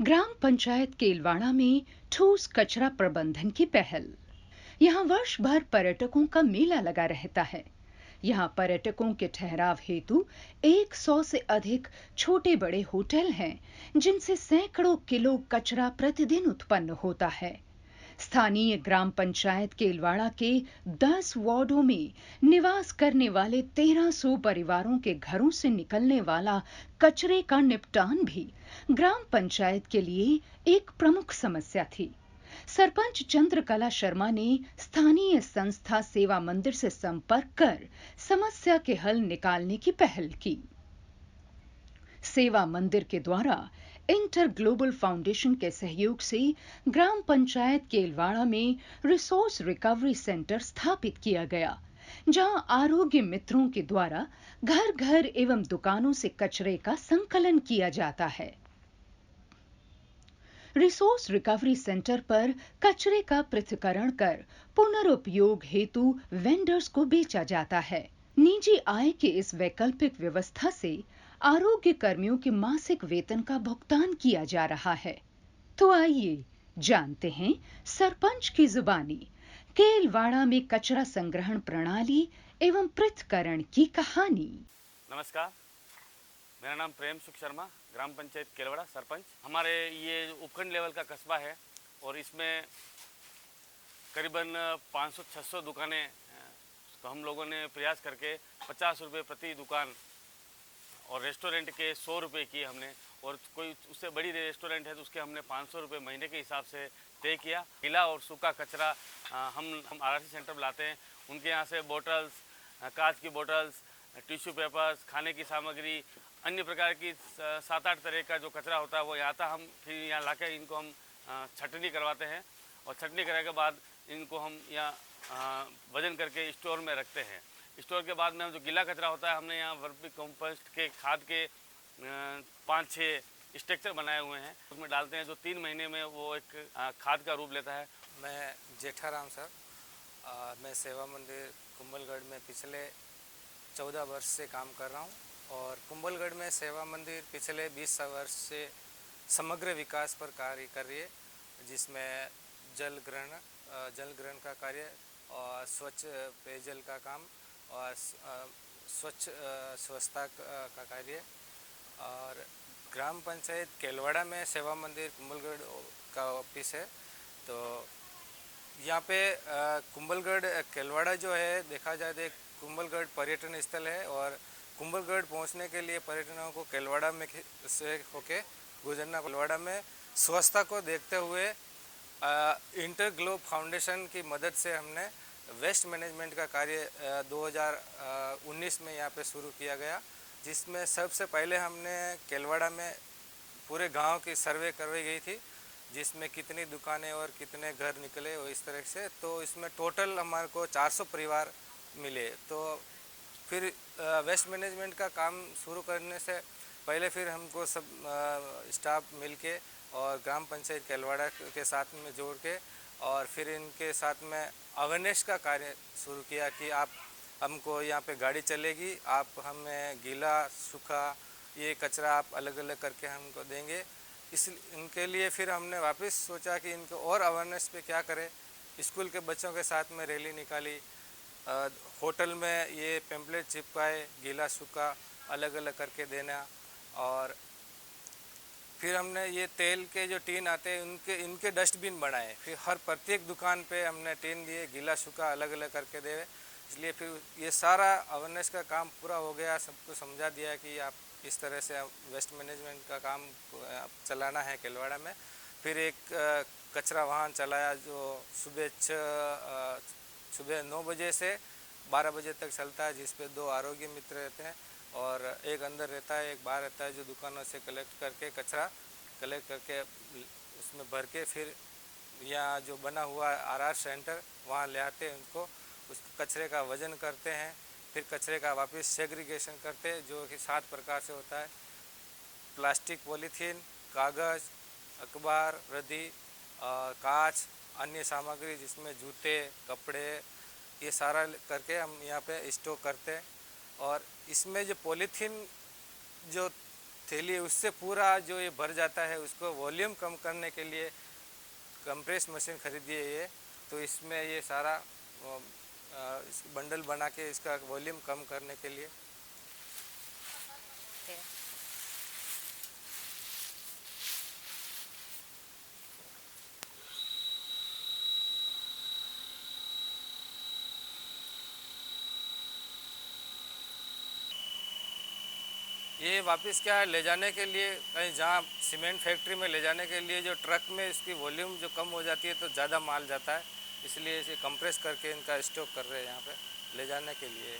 ग्राम पंचायत केलवाड़ा में ठोस कचरा प्रबंधन की पहल। यहाँ वर्ष भर पर्यटकों का मेला लगा रहता है। यहाँ पर्यटकों के ठहराव हेतु 100 से अधिक छोटे बड़े होटल हैं, जिनसे सैकड़ों किलो कचरा प्रतिदिन उत्पन्न होता है। स्थानीय ग्राम पंचायत केलवाड़ा के 10 वार्डों में निवास करने वाले 1300 परिवारों के घरों से निकलने वाला कचरे का निपटान भी ग्राम पंचायत के लिए एक प्रमुख समस्या थी। सरपंच चंद्रकला शर्मा ने स्थानीय संस्था सेवा मंदिर से संपर्क कर समस्या के हल निकालने की पहल की। सेवा मंदिर के द्वारा इंटर ग्लोबल फाउंडेशन के सहयोग से ग्राम पंचायत केलवाड़ा में रिसोर्स रिकवरी सेंटर स्थापित किया गया, जहां आरोग्य मित्रों के द्वारा घर घर एवं दुकानों से कचरे का संकलन किया जाता है। रिसोर्स रिकवरी सेंटर पर कचरे का पृथक्करण कर पुनरुपयोग हेतु वेंडर्स को बेचा जाता है। निजी आय की इस वैकल्पिक व्यवस्था से आरोग्य कर्मियों के मासिक वेतन का भुगतान किया जा रहा है। तो आइए जानते हैं सरपंच की जुबानी केलवाड़ा में कचरा संग्रहण प्रणाली एवं पृथक्करण की कहानी। नमस्कार, मेरा नाम प्रेम सुख शर्मा, ग्राम पंचायत केलवाड़ा सरपंच। हमारे ये उपखंड लेवल का कस्बा है और इसमें करीबन 500-600 दुकानें हैं। तो हम लोगों ने प्रयास करके 50 रुपये प्रति दुकान और रेस्टोरेंट के 100 रुपये किए हमने, और कोई उससे बड़ी रेस्टोरेंट है तो उसके हमने 500 रुपये महीने के हिसाब से तय किया। गीला और सूखा कचरा हम आरआरसी सेंटर में लाते हैं। उनके यहाँ से बोटल्स, कांच की बोटल्स, टिश्यू पेपर्स, खाने की सामग्री, अन्य प्रकार की 7-8 तरह का जो कचरा होता है वो यहाँ आता। हम फिर यहाँ लाके इनको हम छटनी करवाते हैं और छटनी करने के बाद इनको हम यहाँ वजन करके स्टोर में रखते हैं। स्टोर के बाद में जो गीला कचरा होता है, हमने यहाँ वर्मी कंपोस्ट के खाद के 5-6 स्ट्रक्चर बनाए हुए हैं, उसमें डालते हैं, जो 3 महीने में वो एक खाद का रूप लेता है। मैं जेठाराम सर, मैं सेवा मंदिर कुंभलगढ़ में पिछले 14 वर्ष से काम कर रहा हूँ और कुंभलगढ़ में सेवा मंदिर पिछले 20 वर्ष से समग्र विकास पर कार्य कर रही है, जिसमें जल ग्रहण का कार्य और स्वच्छ पेयजल का काम और स्वच्छता का कार्य। और ग्राम पंचायत केलवाड़ा में सेवा मंदिर कुंभलगढ़ का ऑफिस है। तो यहाँ पे कुंभलगढ़ केलवाड़ा जो है, देखा जाए तो कुंभलगढ़ पर्यटन स्थल है और कुंभलगढ़ पहुँचने के लिए पर्यटकों को केलवाड़ा में से होके गुजरना। केलवाड़ा में स्वच्छता को देखते हुए इंटर ग्लोब फाउंडेशन की मदद से हमने वेस्ट मैनेजमेंट का कार्य 2019 में यहाँ पे शुरू किया गया, जिसमें सबसे पहले हमने केलवाड़ा में पूरे गांव की सर्वे करवाई गई थी, जिसमें कितनी दुकानें और कितने घर निकले और इस तरह से। तो इसमें टोटल हमारे को 400 परिवार मिले। तो फिर वेस्ट मैनेजमेंट का काम शुरू करने से पहले फिर हमको सब स्टाफ मिलके और ग्राम पंचायत केलवाड़ा के साथ में जोड़ के और फिर इनके साथ में अवेयरनेस का कार्य शुरू किया कि आप हमको यहाँ पे गाड़ी चलेगी, आप हमें गीला सूखा ये कचरा आप अलग अलग करके हमको देंगे। इनके लिए फिर हमने वापस सोचा कि इनको और अवेयरनेस पे क्या करें। स्कूल के बच्चों के साथ में रैली निकाली, होटल में ये पेम्पलेट चिपकाए, गीला सूखा अलग अलग करके देना। और फिर हमने ये तेल के जो टीन आते हैं इनके डस्टबिन बनाए, फिर हर प्रत्येक दुकान पे हमने टीन दिए, गीला सूखा अलग अलग करके दे। इसलिए फिर ये सारा अवेयरनेस का काम पूरा हो गया, सबको समझा दिया कि आप इस तरह से वेस्ट मैनेजमेंट का काम चलाना है केलवाड़ा में। फिर एक कचरा वाहन चलाया जो सुबह 9 बजे से 12 बजे तक चलता है, जिस पे 2 आरोग्य मित्र रहते हैं और एक अंदर रहता है, एक बाहर रहता है, जो दुकानों से कचरा कलेक्ट करके उसमें भर के फिर यहाँ जो बना हुआ आरआर सेंटर वहाँ ले आते हैं, उनको उस कचरे का वजन करते हैं, फिर कचरे का वापस सेग्रीगेशन करते हैं, जो कि 7 प्रकार से होता है: प्लास्टिक, पॉलीथीन, कागज़, अखबार, रद्दी, कांच, अन्य सामग्री जिसमें जूते, कपड़े, ये सारा करके हम यहाँ पे स्टॉक करते हैं। और इसमें जो पॉलीथीन जो थैली है उससे पूरा जो ये भर जाता है, उसको वॉल्यूम कम करने के लिए कंप्रेस मशीन खरीदी है ये। तो इसमें ये सारा बंडल बना के इसका वॉल्यूम कम करने के लिए। ये वापस क्या है, ले जाने के लिए कहीं जहाँ सीमेंट फैक्ट्री में ले जाने के लिए जो ट्रक में इसकी वॉल्यूम जो कम हो जाती है तो ज़्यादा माल जाता है, इसलिए इसे कंप्रेस करके इनका स्टॉक कर रहे हैं यहाँ पे ले जाने के लिए।